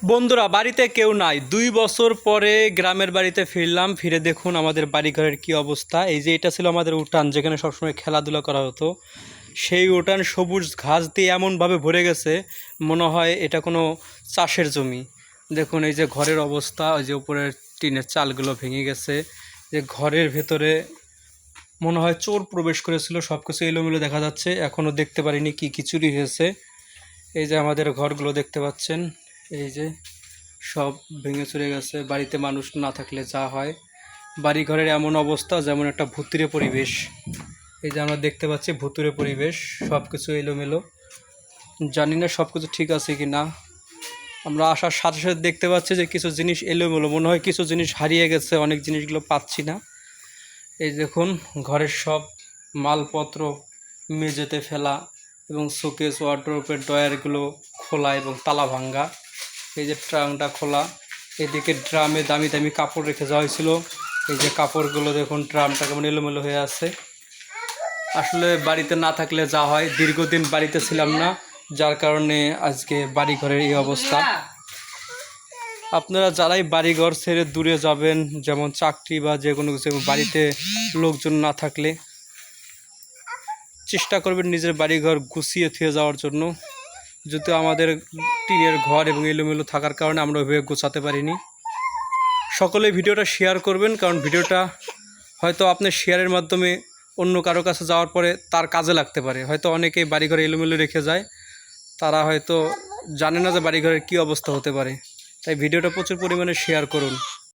বন্ধুরা বাড়িতে কেউ নাই, 2 বছর পরে গ্রামের বাড়িতে ফিরলাম। ফিরে দেখুন আমাদের বাড়িঘরের কি অবস্থা। এই যে এটা ছিল আমাদের উঠান, যেখানে সবসময় খেলাধুলা করা হতো। সেই উঠান সবুজ ঘাস দিয়ে এমনভাবে ভরে গেছে, মনে হয় এটা কোনো চাষের জমি। দেখুন এই যে ঘরের অবস্থা, ওই যে উপরের টিনের চালগুলো ভেঙে গেছে। যে ঘরের ভেতরে মনে হয় চোর প্রবেশ করেছিল, সব কিছু এলোমেলো দেখা যাচ্ছে। এখনও দেখতে পারিনি কি কি চুরি হয়েছে। এই যে আমাদের ঘরগুলো দেখতে পাচ্ছেন, এই যে সব ভেঙে চুরে গেছে। বাড়িতে মানুষ না থাকলে যা হয়, বাড়ি ঘরের এমন অবস্থা যেমন একটা ভুতুড়ে পরিবেশ। এই যে আমরা দেখতে পাচ্ছি ভুতুড়ে পরিবেশ, সব কিছু এলোমেলো। জানি না সব কিছু ঠিক আছে কি না। আমরা আসার সাথে সাথে দেখতে পাচ্ছি যে কিছু জিনিস এলোমেলো, মনে হয় কিছু জিনিস হারিয়ে গেছে, অনেক জিনিসগুলো পাচ্ছি না। এই দেখুন ঘরের সব মালপত্র মেঝেতে ফেলা, এবং শোকেস ওয়ার্ডরোবের ড্রয়ারগুলো খোলা এবং তালা ভাঙ্গা। এই যে ট্রাঙ্কটা খোলা, এদিকে ড্রামে দামি দামি কাপড় রেখে যাওয়া হয়েছিল। এই যে কাপড়গুলো দেখুন, ড্রামটা কেমন এলোমেলো হয়ে আছে। আসলে বাড়িতে না থাকলে যা হয়, দীর্ঘদিন বাড়িতে ছিলাম না, যার কারণে আজকে বাড়ি ঘরের এই অবস্থা। আপনারা যারাই বাড়িঘর ছেড়ে দূরে যাবেন, যেমন চাকরি বা যে কোনো কিছু, বাড়িতে লোকজন না থাকলে চেষ্টা করবেন নিজের বাড়িঘর গুছিয়ে থুয়ে যাওয়ার জন্য। যদিও আমাদের টিনের ঘর এবং এলোমেলো থাকার কারণে আমরা ওইভাবে গোছাতে পারিনি। সকলে ভিডিওটা শেয়ার করবেন, কারণ ভিডিওটা হয়তো আপনার শেয়ারের মাধ্যমে অন্য কারো কাছে যাওয়ার পরে তার কাজে লাগতে পারে। হয়তো অনেকেই বাড়িঘর এলোমেলো রেখে যায়, তারা হয়তো জানে না যে বাড়িঘরের কী অবস্থা হতে পারে। তাই ভিডিওটা প্রচুর পরিমাণে শেয়ার করুন।